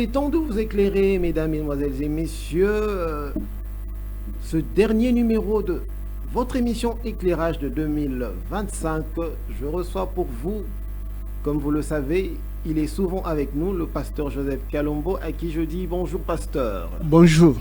est temps de vous éclairer, mesdames, mesdemoiselles et messieurs, ce dernier numéro de votre émission Éclairage de 2025. Je reçois pour vous, comme vous le savez, il est souvent avec nous, le pasteur Joseph Kalombo, à qui je dis bonjour pasteur. Bonjour.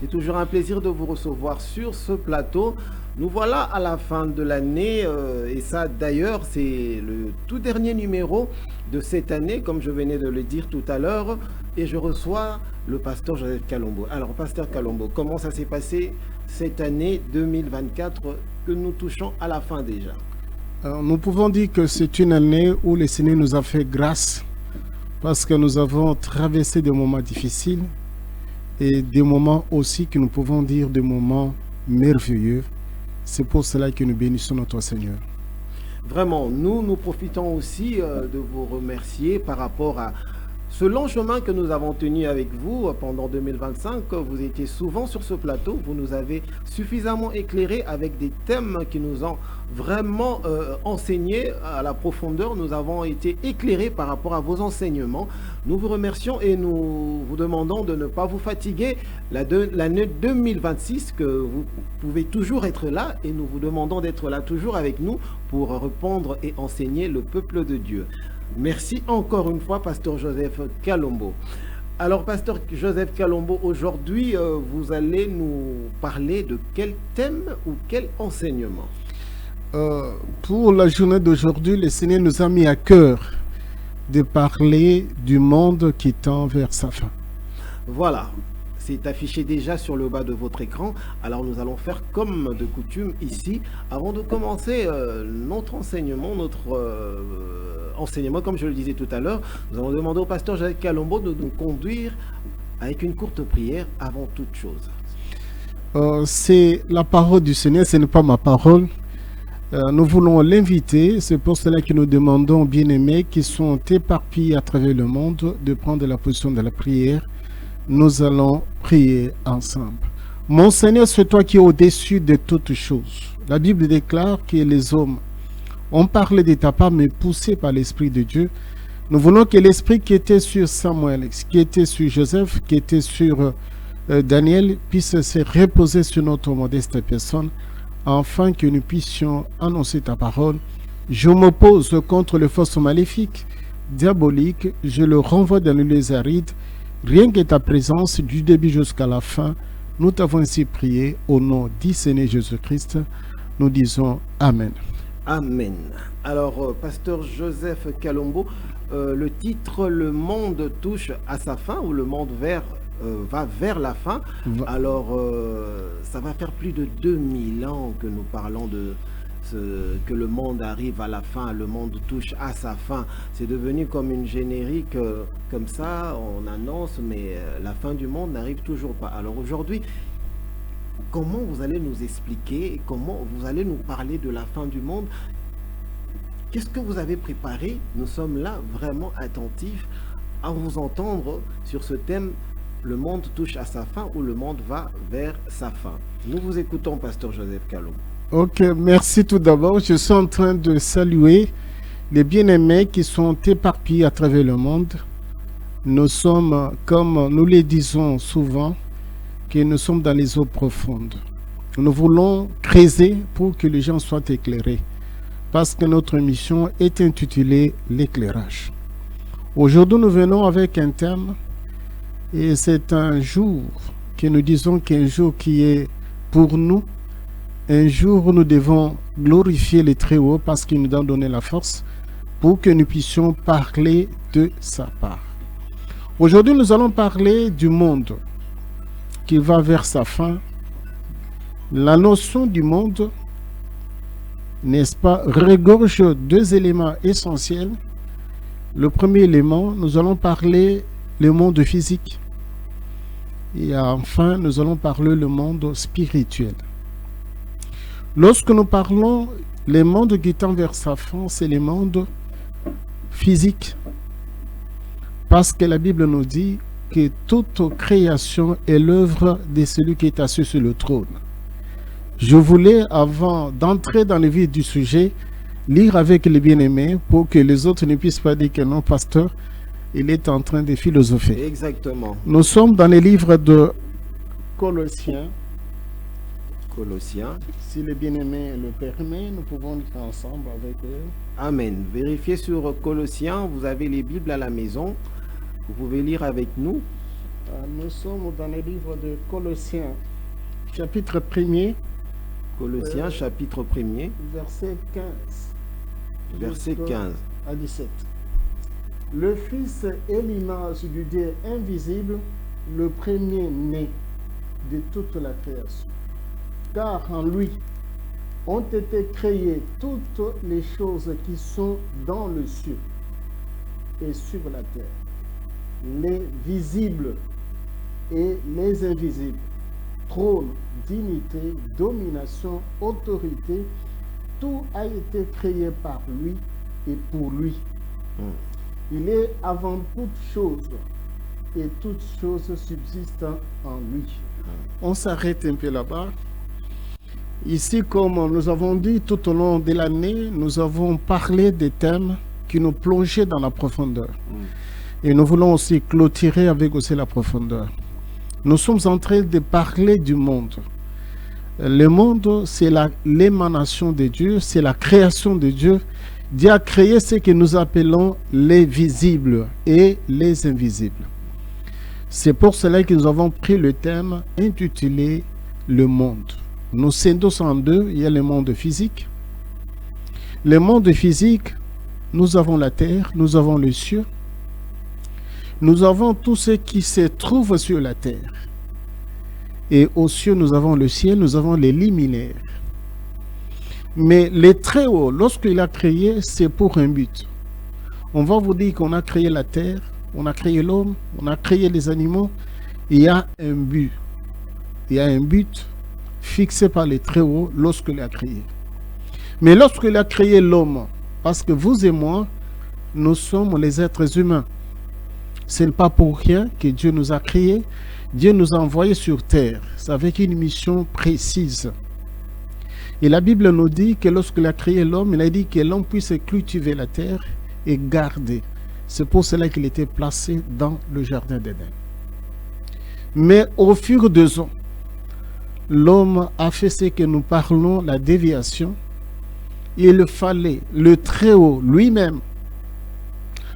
C'est toujours un plaisir de vous recevoir sur ce plateau. Nous voilà à la fin de l'année et ça d'ailleurs c'est le tout dernier numéro de cette année, comme je venais de le dire tout à l'heure, et je reçois le pasteur Joseph Kalombo. Alors pasteur Kalombo, comment ça s'est passé cette année 2024 que nous touchons à la fin déjà? Nous pouvons dire que c'est une année où le Seigneur nous a fait grâce parce que nous avons traversé des moments difficiles et des moments aussi que nous pouvons dire des moments merveilleux. C'est pour cela que nous bénissons notre Seigneur. Vraiment, nous profitons aussi de vous remercier par rapport à ce long chemin que nous avons tenu avec vous pendant 2025. Vous étiez souvent sur ce plateau, vous nous avez suffisamment éclairé avec des thèmes qui nous ont vraiment enseigné à la profondeur. Nous avons été éclairés par rapport à vos enseignements. Nous vous remercions et nous vous demandons de ne pas vous fatiguer l'année 2026, que vous pouvez toujours être là, et nous vous demandons d'être là toujours avec nous pour répondre et enseigner le peuple de Dieu. Merci encore une fois, pasteur Joseph Kalombo. Alors, pasteur Joseph Kalombo, aujourd'hui, vous allez nous parler de quel thème ou quel enseignement? Pour la journée d'aujourd'hui, le Seigneur nous a mis à cœur de parler du monde qui tend vers sa fin. Voilà. C'est affiché déjà sur le bas de votre écran. Alors nous allons faire comme de coutume ici. Avant de commencer notre enseignement, comme je le disais tout à l'heure, nous allons demander au pasteur Joseph Kalombo de nous conduire avec une courte prière avant toute chose. C'est la parole du Seigneur, ce n'est pas ma parole. Nous voulons l'inviter, c'est pour cela que nous demandons aux bien-aimés qui sont éparpillés à travers le monde de prendre la position de la prière. Nous allons prier ensemble. Mon Seigneur, c'est toi qui es au-dessus de toutes choses. La Bible déclare que les hommes ont parlé de ta part, mais poussés par l'Esprit de Dieu. Nous voulons que l'Esprit qui était sur Samuel, qui était sur Joseph, qui était sur Daniel, puisse se reposer sur notre modeste personne, afin que nous puissions annoncer ta parole. Je m'oppose contre les forces maléfiques, diaboliques, je le renvoie dans le lieu aride. Rien que ta présence du début jusqu'à la fin, nous t'avons ainsi prié au nom du Seigneur Jésus-Christ. Nous disons Amen. Amen. Alors, pasteur Joseph Kalombo, le titre « Le monde touche à sa fin » ou « Le monde va vers la fin ». Alors, ça va faire plus de 2000 ans que nous parlons de que le monde arrive à la fin, le monde touche à sa fin. C'est devenu comme une générique, comme ça, on annonce, mais la fin du monde n'arrive toujours pas. Alors aujourd'hui, comment vous allez nous expliquer, comment vous allez nous parler de la fin du monde? Qu'est-ce que vous avez préparé? Nous sommes là vraiment attentifs à vous entendre sur ce thème, le monde touche à sa fin ou le monde va vers sa fin. Nous vous écoutons, pasteur Joseph Kalombo. Ok, merci tout d'abord. Je suis en train de saluer les bien-aimés qui sont éparpillés à travers le monde. Nous sommes, comme nous le disons souvent, que nous sommes dans les eaux profondes. Nous voulons creuser pour que les gens soient éclairés, parce que notre mission est intitulée l'éclairage. Aujourd'hui, nous venons avec un thème, et c'est un jour que nous disons qu'un jour qui est pour nous, un jour où nous devons glorifier le Très-Haut parce qu'il nous a donné la force pour que nous puissions parler de sa part. Aujourd'hui, nous allons parler du monde qui va vers sa fin. La notion du monde, n'est-ce pas, regorge deux éléments essentiels. Le premier élément, nous allons parler le monde physique. Et enfin, nous allons parler le monde spirituel. Lorsque nous parlons le monde qui tend vers sa fin, c'est le monde physique. Parce que la Bible nous dit que toute création est l'œuvre de celui qui est assis sur le trône. Je voulais, avant d'entrer dans le vif du sujet, lire avec les bien-aimés pour que les autres ne puissent pas dire que non, pasteur, il est en train de philosopher. Exactement. Nous sommes dans les livres de Colossiens. Colossiens. Si le bien-aimé le permet, nous pouvons lire ensemble avec eux. Amen. Vérifiez sur Colossiens, vous avez les Bibles à la maison. Vous pouvez lire avec nous. Nous sommes dans les livres de Colossiens, chapitre 1er. Colossiens, chapitre 1er. Verset 15. Verset 15. À 17. Le Fils est l'image du Dieu invisible, le premier-né de toute la création. Car en lui ont été créées toutes les choses qui sont dans le ciel et sur la terre, les visibles et les invisibles, trône, dignité, domination, autorité, tout a été créé par lui et pour lui. Il est avant toute chose et toutes choses subsistent en lui. On s'arrête un peu là-bas. Ici, comme nous avons dit tout au long de l'année, nous avons parlé des thèmes qui nous plongeaient dans la profondeur. Et nous voulons aussi clôturer avec aussi la profondeur. Nous sommes en train de parler du monde. Le monde, c'est l'émanation de Dieu, c'est la création de Dieu. Dieu a créé ce que nous appelons les visibles et les invisibles. C'est pour cela que nous avons pris le thème intitulé « Le monde ». Nous scindons en deux, il y a le monde physique. Le monde physique, nous avons la terre, nous avons les cieux. Nous avons tout ce qui se trouve sur la terre. Et aux cieux, nous avons le ciel, nous avons les liminaires. Mais les très hauts, lorsqu'il a créé, c'est pour un but. On va vous dire qu'on a créé la terre, on a créé l'homme, on a créé les animaux. Il y a un but. Il y a un but fixé par les très hauts lorsqu'il a créé. Mais lorsqu'il a créé l'homme, parce que vous et moi, nous sommes les êtres humains. Ce n'est pas pour rien que Dieu nous a créés. Dieu nous a envoyés sur terre. C'est avec une mission précise. Et la Bible nous dit que lorsqu'il a créé l'homme, il a dit que l'homme puisse cultiver la terre et garder. C'est pour cela qu'il était placé dans le jardin d'Éden. Mais au fur des ans, l'homme a fait ce que nous parlons, la déviation. Il fallait le Très-Haut lui-même,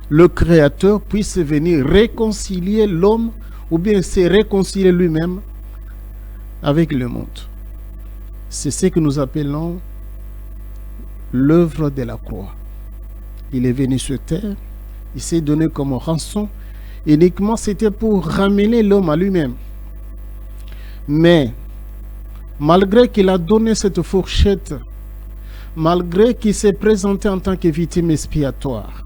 le Créateur, puisse venir réconcilier l'homme ou bien se réconcilier lui-même avec le monde. C'est ce que nous appelons l'œuvre de la croix. Il est venu sur terre, il s'est donné comme rançon. Uniquement, c'était pour ramener l'homme à lui-même. Mais malgré qu'il a donné cette fourchette, malgré qu'il s'est présenté en tant que victime expiatoire,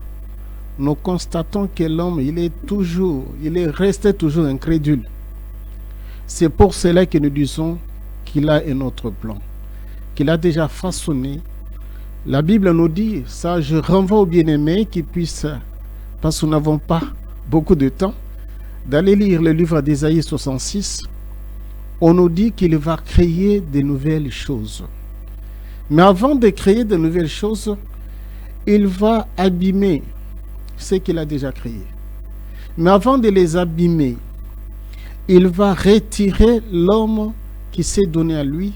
nous constatons que l'homme, il est resté toujours incrédule. C'est pour cela que nous disons qu'il a un autre plan, qu'il a déjà façonné. La Bible nous dit, ça je renvoie aux bien-aimés qui puissent, parce que nous n'avons pas beaucoup de temps, d'aller lire le livre d'Ésaïe 66. On nous dit qu'il va créer de nouvelles choses. Mais avant de créer de nouvelles choses, il va abîmer ce qu'il a déjà créé. Mais avant de les abîmer, il va retirer l'homme qui s'est donné à lui,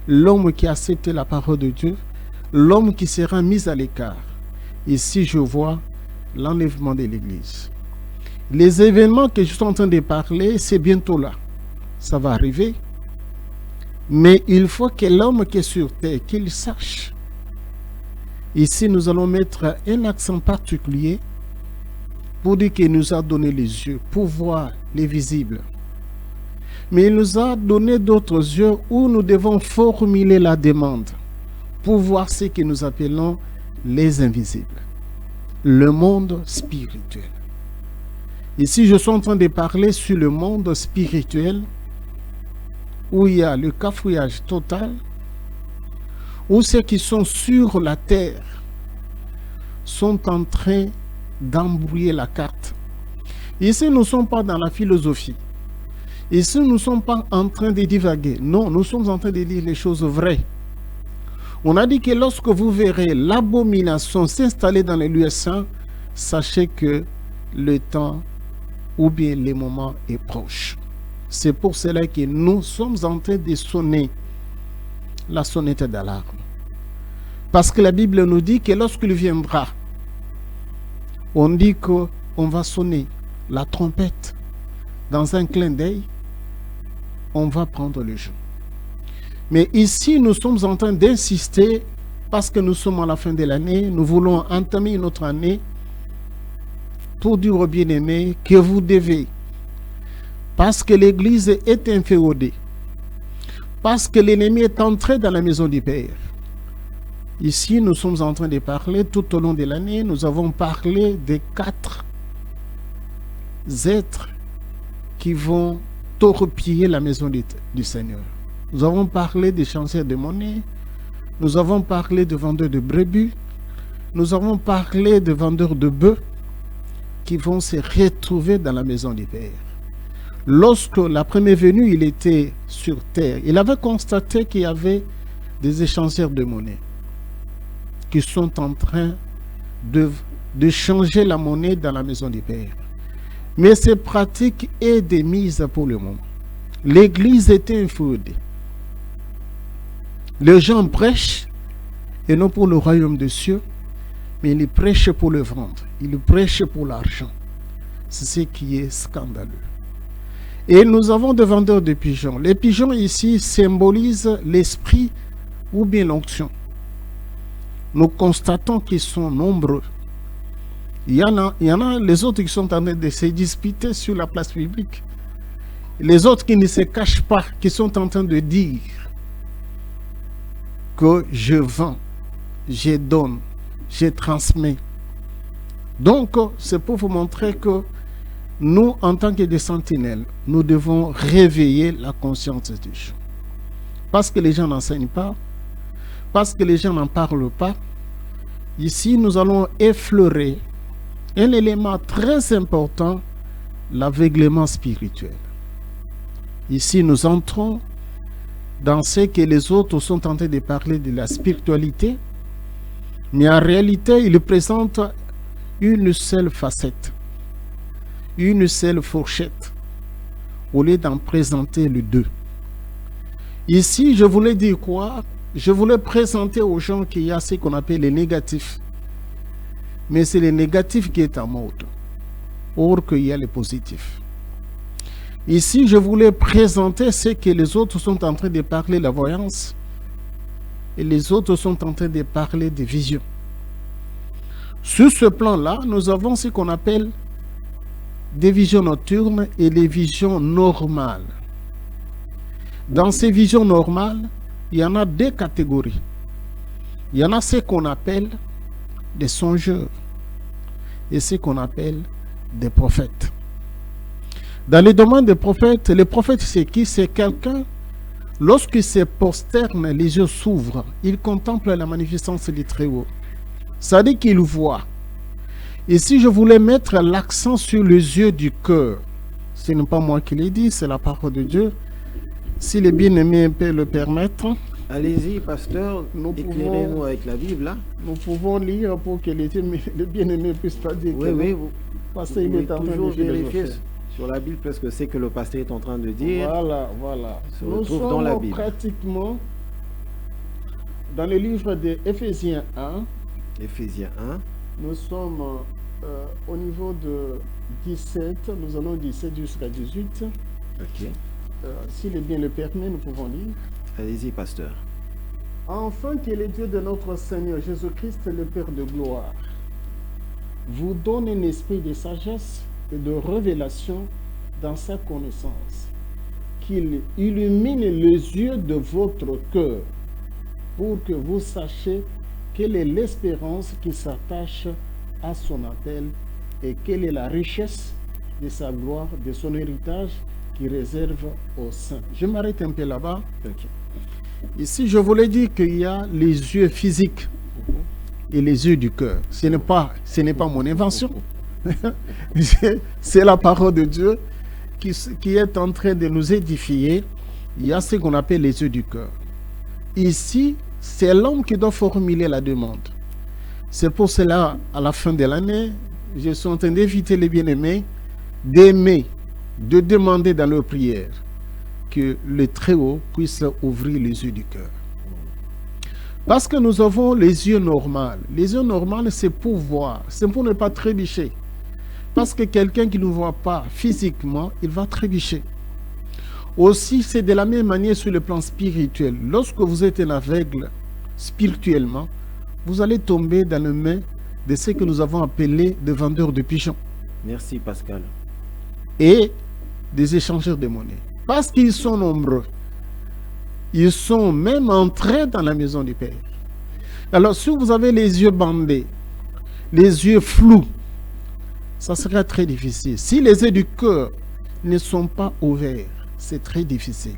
l'homme qui a accepté la parole de Dieu, l'homme qui sera mis à l'écart. Ici, je vois l'enlèvement de l'Église. Les événements que je suis en train de parler, c'est bientôt là. Ça va arriver. Mais il faut que l'homme qui est sur terre, qu'il sache. Ici, nous allons mettre un accent particulier pour dire qu'il nous a donné les yeux pour voir les visibles. Mais il nous a donné d'autres yeux où nous devons formuler la demande pour voir ce que nous appelons les invisibles. Le monde spirituel. Ici, je suis en train de parler sur le monde spirituel où il y a le cafouillage total, où ceux qui sont sur la terre sont en train d'embrouiller la carte. Ici, nous ne sommes pas dans la philosophie. Ici, nous ne sommes pas en train de divaguer. Non, nous sommes en train de dire les choses vraies. On a dit que lorsque vous verrez l'abomination s'installer dans les lieux saints, sachez que le temps ou bien le moment est proche. C'est pour cela que nous sommes en train de sonner la sonnette d'alarme. Parce que la Bible nous dit que lorsqu'il viendra, on dit qu'on va sonner la trompette. Dans un clin d'œil, on va prendre le jour. Mais ici, nous sommes en train d'insister parce que nous sommes à la fin de l'année, nous voulons entamer une autre année pour dire aux bien-aimés que vous devez, parce que l'Église est inféodée, parce que l'ennemi est entré dans la maison du Père. Ici, nous sommes en train de parler, tout au long de l'année, nous avons parlé des 4 êtres qui vont torpiller la maison du Seigneur. Nous avons parlé des chanceurs de monnaie, nous avons parlé de vendeurs de brebis, nous avons parlé de vendeurs de bœufs qui vont se retrouver dans la maison du Père. Lorsque la première venue, il était sur terre, il avait constaté qu'il y avait des échangeurs de monnaie qui sont en train de changer la monnaie dans la maison du Père. Mais ces pratiques est démise pour le moment. L'Église était inféodée. Les gens prêchent, et non pour le royaume des cieux, mais ils prêchent pour le vendre. Ils prêchent pour l'argent. C'est ce qui est scandaleux. Et nous avons des vendeurs de pigeons. Les pigeons ici symbolisent l'esprit ou bien l'onction. Nous constatons qu'ils sont nombreux. Il y en a les autres qui sont en train de se disputer sur la place publique. Les autres qui ne se cachent pas, qui sont en train de dire que je vends, je donne, je transmets. Donc, c'est pour vous montrer que nous, en tant que des sentinelles, nous devons réveiller la conscience des gens. Parce que les gens n'enseignent pas, parce que les gens n'en parlent pas. Ici, nous allons effleurer un élément très important, l'aveuglement spirituel. Ici, nous entrons dans ce que les autres sont en train de parler de la spiritualité, mais en réalité, ils présentent une seule facette, une seule fourchette, au lieu d'en présenter les deux. Ici, je voulais dire quoi? Je voulais présenter aux gens qu'il y a ce qu'on appelle les négatifs. Mais c'est le négatif qui est en mode, or qu'il y a les positifs. Ici, je voulais présenter ce que les autres sont en train de parler de la voyance, et les autres sont en train de parler de vision. Sur ce plan-là, nous avons ce qu'on appelle des visions nocturnes et les visions normales. Dans ces visions normales, il y en a 2 catégories. Il y en a ce qu'on appelle des songeurs et ce qu'on appelle des prophètes. Dans le domaine des prophètes, les prophètes, c'est qui? C'est quelqu'un, lorsqu'il se prosterne, les yeux s'ouvrent, il contemple la magnificence du Très-Haut. Ça dit qu'il voit. Et si je voulais mettre l'accent sur les yeux du cœur, ce n'est pas moi qui l'ai dit, c'est la parole de Dieu. Si les bien-aimés peuvent le permettre. Allez-y, pasteur, éclairez-nous avec la Bible. Là. Nous pouvons lire pour que les bien-aimés puissent pas dire que oui, parce qu'il est en train de vérifier sur la Bible parce que c'est que le pasteur est en train de dire. Voilà. Nous sommes dans la Bible. Pratiquement dans le livre d'Éphésiens 1. Éphésiens 1. Nous sommes au niveau de 17, nous allons 17 jusqu'à 18. Ok. Si le bien le permet, nous pouvons lire. Allez-y, pasteur. Afin que le Dieu de notre Seigneur Jésus-Christ, le Père de gloire, vous donne un esprit de sagesse et de révélation dans sa connaissance, qu'il illumine les yeux de votre cœur pour que vous sachiez quelle est l'espérance qui s'attache à son appel et quelle est la richesse de sa gloire, de son héritage qui réserve aux saints. Je m'arrête un peu là-bas. Okay. Ici, je voulais dire qu'il y a les yeux physiques et les yeux du cœur. Ce n'est pas mon invention. C'est la parole de Dieu qui est en train de nous édifier. Il y a ce qu'on appelle les yeux du cœur. Ici, c'est l'homme qui doit formuler la demande. C'est pour cela, à la fin de l'année, je suis en train d'inviter les bien-aimés d'aimer, de demander dans leur prière que le Très-Haut puisse ouvrir les yeux du cœur. Parce que nous avons les yeux normaux. Les yeux normaux, c'est pour voir, c'est pour ne pas trébucher. Parce que quelqu'un qui ne voit pas physiquement, il va trébucher. Aussi, c'est de la même manière sur le plan spirituel. Lorsque vous êtes un aveugle spirituellement, vous allez tomber dans les mains de ce que nous avons appelé des vendeurs de pigeons. Merci Pascal. Et des échangeurs de monnaie. Parce qu'ils sont nombreux. Ils sont même entrés dans la maison du Père. Alors, si vous avez les yeux bandés, les yeux flous, ça sera très difficile. Si les yeux du cœur ne sont pas ouverts, c'est très difficile.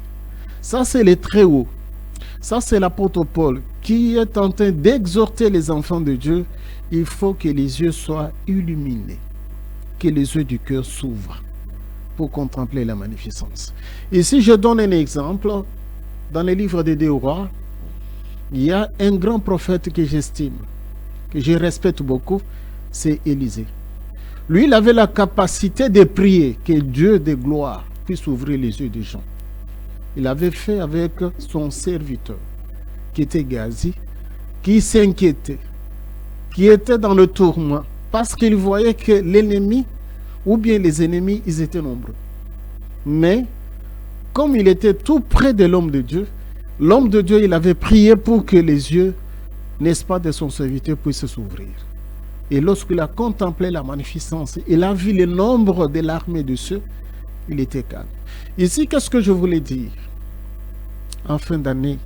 Ça, c'est le Très-Haut. Ça, c'est l'apôtre Paul qui est en train d'exhorter les enfants de Dieu. Il faut que les yeux soient illuminés, que les yeux du cœur s'ouvrent pour contempler la magnificence. Ici, je donne un exemple. Dans les livres des Deux Rois, il y a un grand prophète que j'estime, que je respecte beaucoup, c'est Élisée. Lui, il avait la capacité de prier que Dieu de gloire puisse ouvrir les yeux des gens. Il avait fait avec son serviteur, qui était Gazi, qui s'inquiétait, qui était dans le tourment, parce qu'il voyait que l'ennemi, ou bien les ennemis, ils étaient nombreux. Mais, comme il était tout près de l'homme de Dieu, il avait prié pour que les yeux, n'est-ce pas, de son serviteur puissent s'ouvrir. Et lorsqu'il a contemplé la magnificence, il a vu le nombre de l'armée de ceux, il était calme. Ici, qu'est-ce que je voulais dire en fin d'année?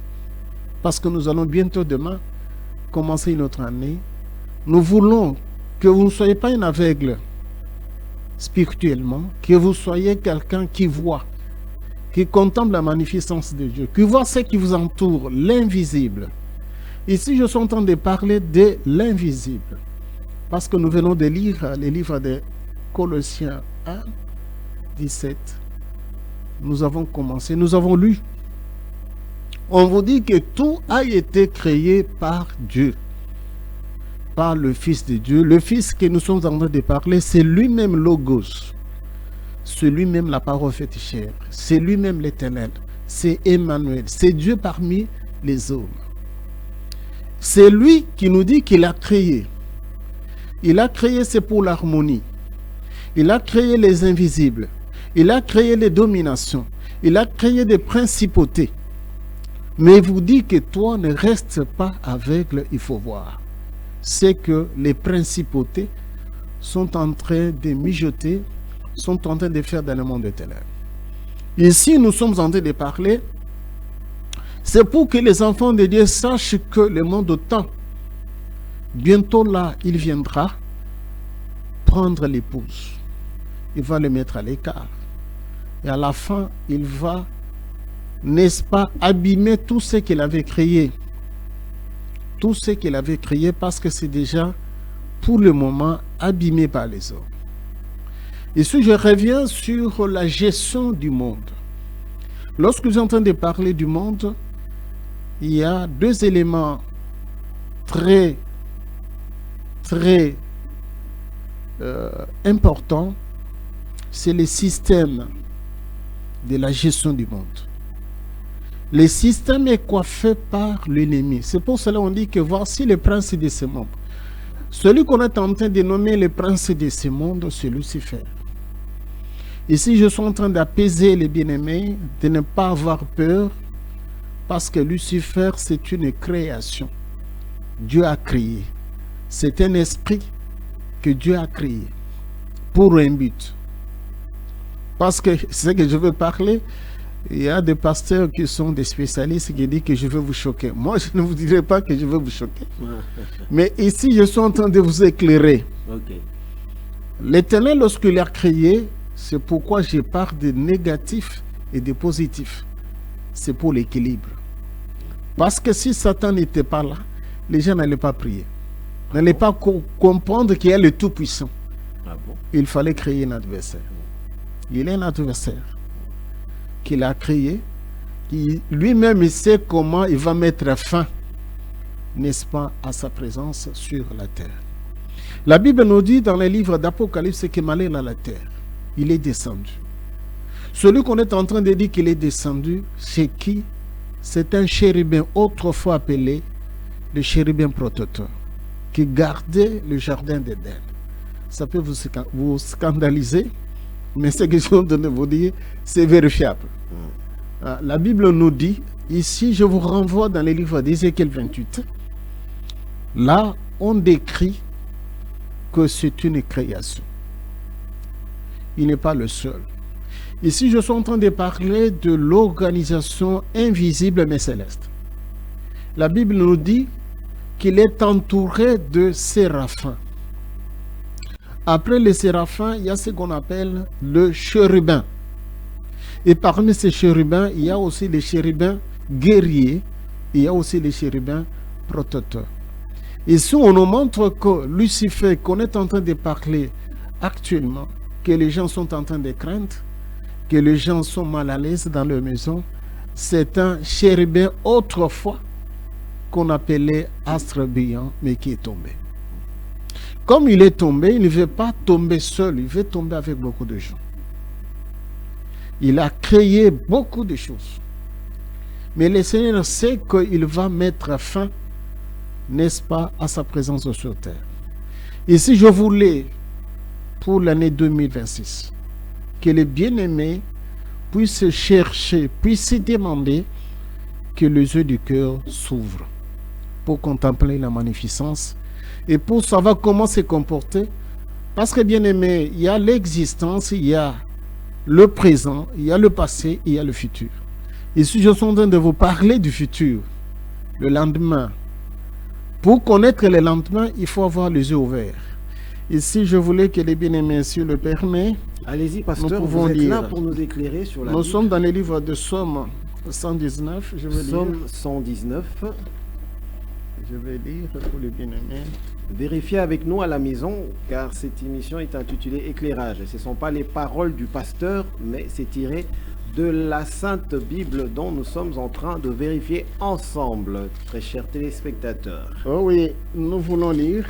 Parce que nous allons bientôt demain commencer une autre année. Nous voulons que vous ne soyez pas un aveugle spirituellement, que vous soyez quelqu'un qui voit, qui contemple la magnificence de Dieu, qui voit ce qui vous entoure, l'invisible. Ici, je suis en train de parler de l'invisible, parce que nous venons de lire les livres de Colossiens 1, 17. Nous avons commencé, nous avons lu. On vous dit que tout a été créé par Dieu, par le Fils de Dieu. Le Fils que nous sommes en train de parler, c'est lui-même Logos. C'est lui-même la parole faite chair. C'est lui-même l'Éternel. C'est Emmanuel. C'est Dieu parmi les hommes. C'est lui qui nous dit qu'il a créé. Il a créé, c'est pour l'harmonie. Il a créé les invisibles. Il a créé les dominations. Il a créé des principautés. Mais il vous dit que toi ne reste pas aveugle, il faut voir. C'est que les principautés sont en train de mijoter, sont en train de faire dans le monde des ténèbres. Ici, nous sommes en train de parler, c'est pour que les enfants de Dieu sachent que le monde tend. Bientôt là, il viendra prendre l'épouse. Il va le mettre à l'écart. Et à la fin, il va, n'est-ce pas, abîmer tout ce qu'il avait créé. Tout ce qu'il avait créé parce que c'est déjà, pour le moment, abîmé par les hommes. Ici, je reviens sur la gestion du monde. Lorsque j'ai en train de parler du monde, il y a deux éléments très importants. C'est le système de la gestion du monde. Le système est coiffé par l'ennemi. C'est pour cela qu'on dit que voici le prince de ce monde. Celui qu'on est en train de nommer le prince de ce monde, c'est Lucifer. Ici, je suis en train d'apaiser les bien-aimés, de ne pas avoir peur, parce que Lucifer, c'est une création. Dieu a créé. C'est un esprit que Dieu a créé pour un but. Parce que c'est ce que je veux parler. Il y a des pasteurs qui sont des spécialistes qui disent que je veux vous choquer. Moi, je ne vous dirai pas que je veux vous choquer. Mais ici, je suis en train de vous éclairer. Okay. L'Éternel, lorsqu'il a créé, c'est pourquoi je parle de négatif et de positif. C'est pour l'équilibre. Parce que si Satan n'était pas là, les gens n'allaient pas prier. N'allaient pas comprendre qu'il y a le Tout-Puissant. Ah bon? Il fallait créer un adversaire. Il est un adversaire qu'il a créé, qui lui-même il sait comment il va mettre fin, n'est-ce pas, à sa présence sur la terre. La Bible nous dit dans les livres d'Apocalypse qu'il m'allait dans la terre. Il est descendu. Celui qu'on est en train de dire qu'il est descendu, c'est qui? C'est un chérubin autrefois appelé le chérubin protecteur, qui gardait le jardin d'Éden. Ça peut vous scandaliser, mais ce que je viens de vous dire, c'est vérifiable. La Bible nous dit, ici je vous renvoie dans les livres d'Ézéchiel 28, là on décrit que c'est une création. Il n'est pas le seul. Ici je suis en train de parler de l'organisation invisible mais céleste. La Bible nous dit qu'il est entouré de séraphins. Après les séraphins, il y a ce qu'on appelle le chérubin. Et parmi ces chérubins, il y a aussi les chérubins guerriers, il y a aussi les chérubins protecteurs. Ici, on nous montre que Lucifer, qu'on est en train de parler actuellement, que les gens sont en train de craindre, que les gens sont mal à l'aise dans leur maison, c'est un chérubin autrefois qu'on appelait astre brillant, mais qui est tombé. Comme il est tombé, il ne veut pas tomber seul, il veut tomber avec beaucoup de gens. Il a créé beaucoup de choses. Mais le Seigneur sait qu'il va mettre fin, n'est-ce pas, à sa présence sur terre. Ici, je voulais, pour l'année 2026, que les bien-aimés puissent chercher, puissent demander que les yeux du cœur s'ouvrent pour contempler la magnificence et pour savoir comment se comporter. Parce que, bien-aimé, il y a l'existence, il y a le présent, il y a le passé, il y a le futur. Ici, je suis en train de vous parler du futur, le lendemain. Pour connaître le lendemain, il faut avoir les yeux ouverts. Ici, je voulais que les bien-aimés, si le permet, allez-y, pasteur, nous pouvons vous êtes lire. là pour nous éclairer sur la Nous Bible. sommes dans les livres de Psaume 119. Je vais Psaume lire. 119. Je vais lire pour les bien-aimés. Vérifiez avec nous à la maison, car cette émission est intitulée Éclairage. Ce ne sont pas les paroles du pasteur, mais c'est tiré de la Sainte Bible dont nous sommes en train de vérifier ensemble, très chers téléspectateurs. Oh oui, nous voulons lire